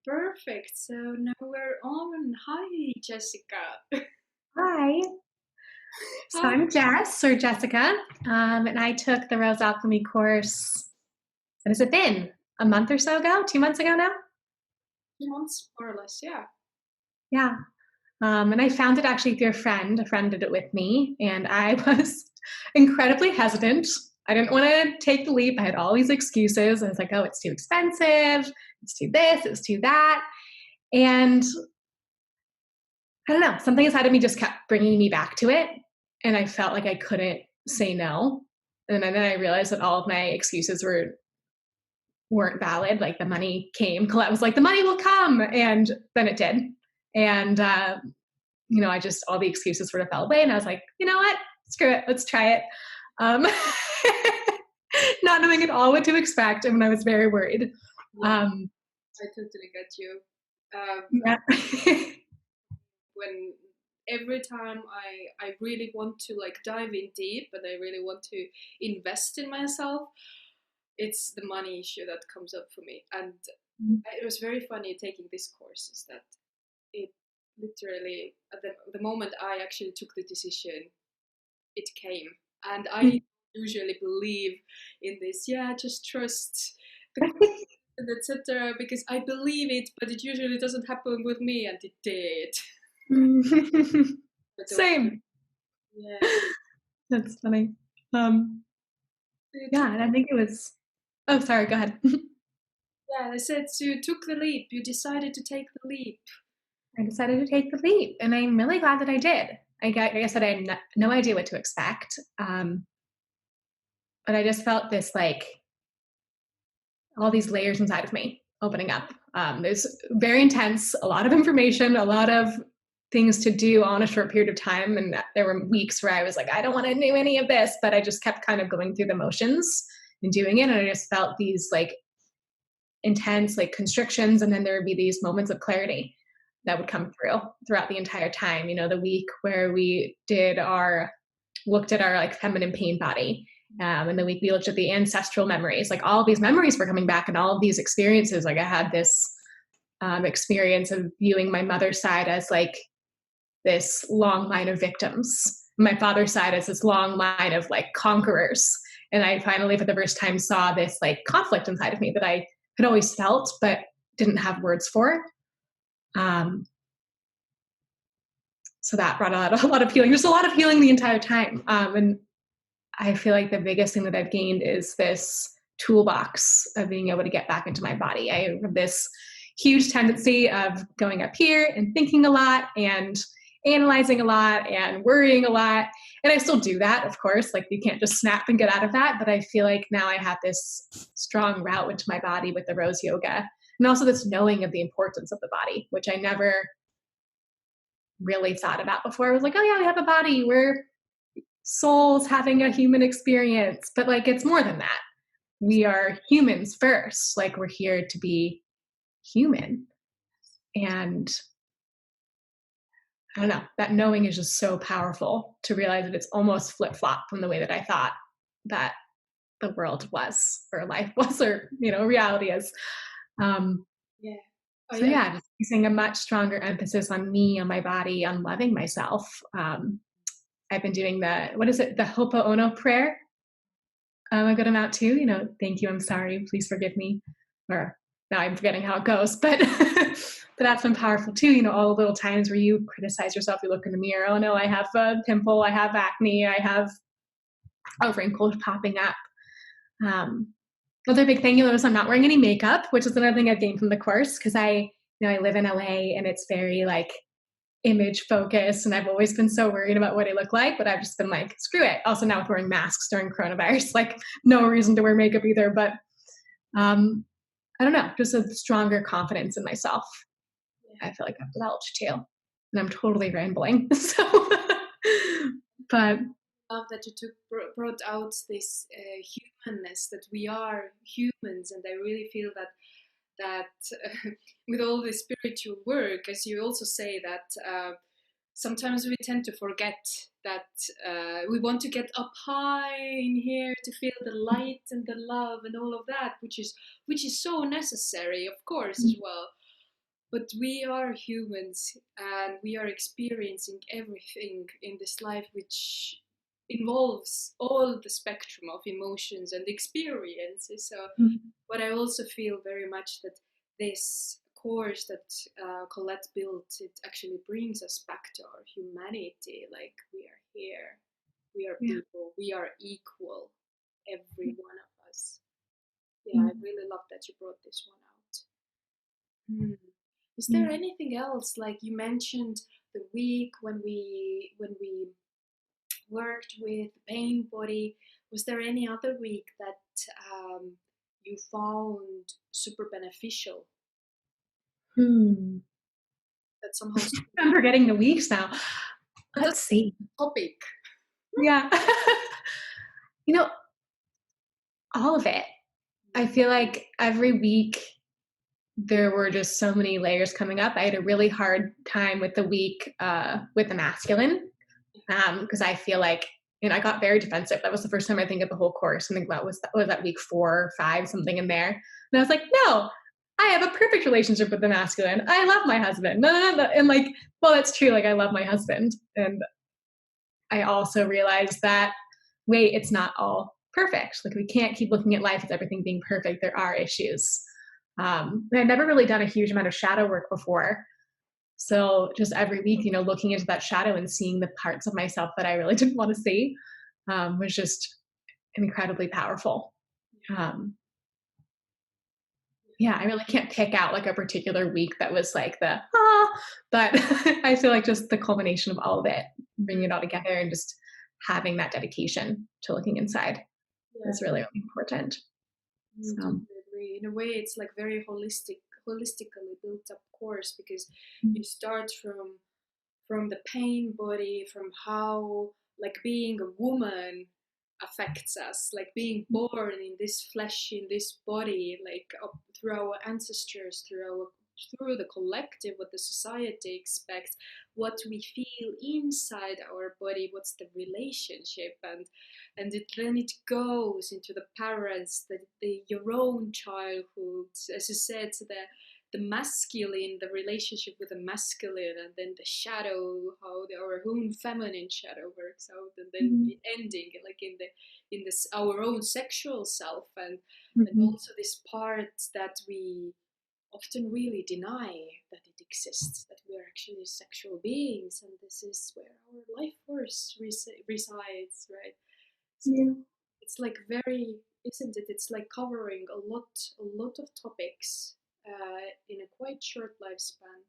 Perfect. So now we're on. Hi, Jessica. Hi, so How I'm Jess or Jessica, and I took the Rose Alchemy course. What has it been? A month or so ago? 2 months ago now? 2 months, more or less? Yeah. Yeah. And I found it actually through a friend. A friend did it with me, and I was incredibly hesitant. I didn't want to take the leap. I had all these excuses. I was like, oh, it's too expensive. It's too this, it's too that. And I don't know, something inside of me just kept bringing me back to it. And I felt like I couldn't say no. And then I realized that all of my excuses weren't valid. Like the money came. Collette was like, the money will come. And then it did. And, I just, all the excuses sort of fell away. And I was like, you know what? Screw it. Let's try it. Um, Not knowing at all what to expect. And I was very worried. Yeah, I totally get you. Yeah. When every time I really want to like dive in deep and I really want to invest in myself, it's the money issue that comes up for me. And it was very funny taking this course is that it literally at the moment I actually took the decision, it came. And I usually believe in this, yeah, just trust the and etc. because I believe it, but it usually doesn't happen with me, and it did. But Same. yeah, That's funny. you took, Yeah, and I think it was. Oh, sorry. Go ahead. yeah, I said so you took the leap. You decided to take the leap. I decided to take the leap, and I'm really glad that I did. Like I said, I had no idea what to expect, but I just felt this like all these layers inside of me opening up. There's very intense, a lot of information, a lot of things to do on a short period of time, and there were weeks where I was like, I don't want to do any of this, but I just kept kind of going through the motions and doing it, and I just felt these like intense like constrictions, and then there would be these moments of clarity that would come throughout the entire time. The week where we looked at our like feminine pain body, and the week we looked at the ancestral memories, like all these memories were coming back, and all of these experiences. Like I had this experience of viewing my mother's side as like this long line of victims, my father's side as this long line of like conquerors. And I finally, for the first time, saw this like conflict inside of me that I had always felt, but didn't have words for. Um, so that brought a lot of healing. There's a lot of healing the entire time. And I feel like the biggest thing that I've gained is this toolbox of being able to get back into my body. I have this huge tendency of going up here and thinking a lot and analyzing a lot and worrying a lot. And I still do that, of course. Like you can't just snap and get out of that. But I feel like now I have this strong route into my body with the rose yoga. And also this knowing of the importance of the body, which I never really thought about before. I was like, oh yeah, we have a body. We're souls having a human experience. But like it's more than that. We are humans first. Like we're here to be human. And I don't know, that knowing is just so powerful to realize that it's almost flip flop from the way that I thought that the world was, or life was, or, reality is. Um, Yeah. so yeah, just using a much stronger emphasis on me, on my body, on loving myself. I've been doing what is it? The Ho'oponopono prayer. A good amount too. Thank you, I'm sorry, please forgive me. Or now I'm forgetting how it goes, but but that's been powerful too. All the little times where you criticize yourself, you look in the mirror, oh no, I have a pimple, I have acne, I have a wrinkle popping up. Another big thing, is I'm not wearing any makeup, which is another thing I've gained from the course because I live in LA and it's very like image focused, and I've always been so worried about what I look like, but I've just been like, screw it. Also now with wearing masks during coronavirus, like no reason to wear makeup either, but I don't know, just a stronger confidence in myself. I feel like I've developed too, and I'm totally rambling. So, but Love that you brought out this humanness that we are humans, and I really feel that with all the spiritual work, as you also say that sometimes we tend to forget that we want to get up high in here to feel the light and the love and all of that, which is so necessary, of course, as well. but we are humans and we are experiencing everything in this life which involves all the spectrum of emotions and experiences. So, but I also feel very much that this course that Collette built, it actually brings us back to our humanity. Like we are here, we are people, we are equal, every one of us. Yeah, I really love that you brought this one out. Is there anything else, like you mentioned the week when we worked with pain body? Was there any other week that you found super beneficial? That somehow I'm forgetting the weeks now. Let's see. Topic. Yeah. You know, all of it. I feel like every week there were just so many layers coming up. I had a really hard time with the week with the masculine because I feel like, I got very defensive. That was the first time I think of the whole course. I think that was that week 4 or 5, something in there. And I was like, no, I have a perfect relationship with the masculine. I love my husband. No. And like, well, that's true. Like I love my husband. And I also realized that, wait, it's not all perfect. Like we can't keep looking at life as everything being perfect. There are issues. I'd never really done a huge amount of shadow work before. So just every week, looking into that shadow and seeing the parts of myself that I really didn't want to see was just incredibly powerful. Yeah, I really can't pick out like a particular week that was like but I feel like just the culmination of all of it, bringing it all together and just having that dedication to looking inside is really, really important. So. Totally agree. In a way, it's like very holistically built up course, because you start from the pain body, from how like being a woman affects us, like being born in this flesh, in this body, like up through our ancestors, through the collective, what the society expects, what we feel inside our body, what's the relationship, and then it goes into the parents, your own childhood, as you said, the masculine, the relationship with the masculine, and then the shadow, how our own feminine shadow works out, and then ending like in this our own sexual self, and also this part that we often really deny that it exists, that we are actually sexual beings, and this is where our life force resides, right? So it's like very, isn't it? It's like covering a lot of topics in a quite short time span.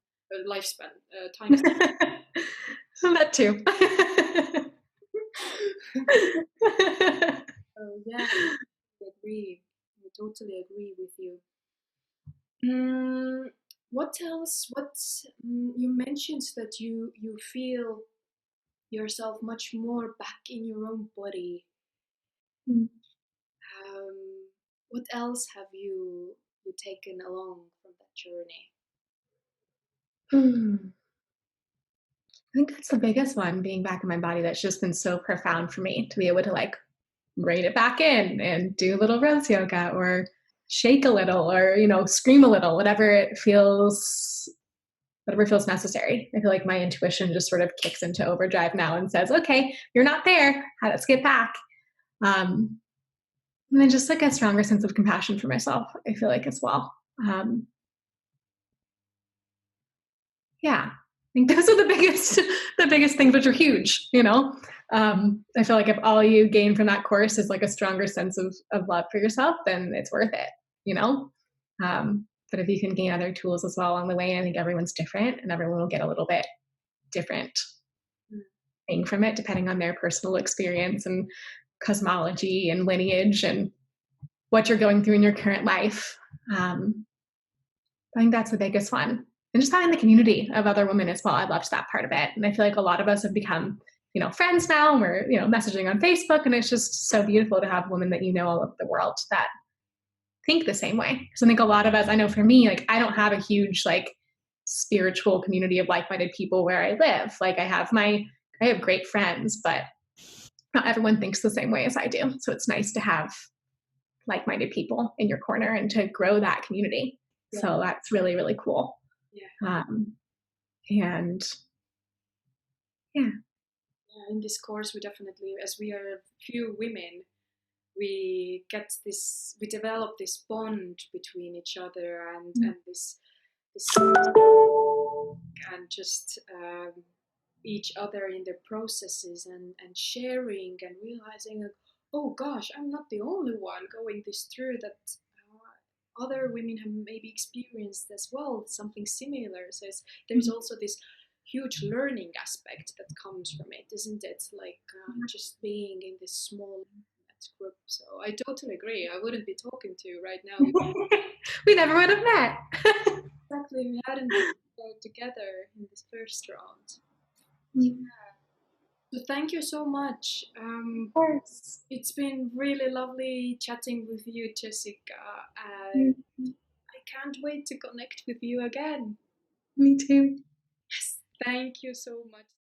That too. Oh yeah, I totally agree with you. What else? You mentioned that you feel yourself much more back in your own body. What else have you taken along from that journey? I think that's the biggest one, being back in my body. That's just been so profound for me to be able to like rein it back in and do a little rose yoga or shake a little or, scream a little, whatever feels necessary. I feel like my intuition just sort of kicks into overdrive now and says, okay, you're not there. Let's get back. And then just like a stronger sense of compassion for myself, I feel like as well. Yeah, I think those are the biggest things, which are huge, I feel like if all you gain from that course is like a stronger sense of love for yourself, then it's worth it, but if you can gain other tools as well along the way, I think everyone's different and everyone will get a little bit different thing from it, depending on their personal experience and cosmology and lineage and what you're going through in your current life. I think that's the biggest one. And just having the community of other women as well. I loved that part of it. And I feel like a lot of us have become, friends now, and we're, messaging on Facebook. And it's just so beautiful to have women that all over the world that think the same way. Because I think a lot of us, I know for me, like I don't have a huge like spiritual community of like-minded people where I live. Like I have great friends, but not everyone thinks the same way as I do. So it's nice to have like-minded people in your corner and to grow that community. Yeah. So that's really, really cool. Yeah. And yeah. In this course, we definitely, as we are a few women, we develop this bond between each other, and this and just each other in their processes, and sharing and realizing, oh gosh, I'm not the only one going this through, that other women have maybe experienced as well something similar. So there's also this huge learning aspect that comes from it, isn't it? Like just being in this small group. So I totally agree. I wouldn't be talking to you right now. We never would have met. Exactly, we hadn't been together in this first round. Yeah. So thank you so much. Of course. It's been really lovely chatting with you, Jessica. Mm, I can't wait to connect with you again. Me too. Yes, thank you so much.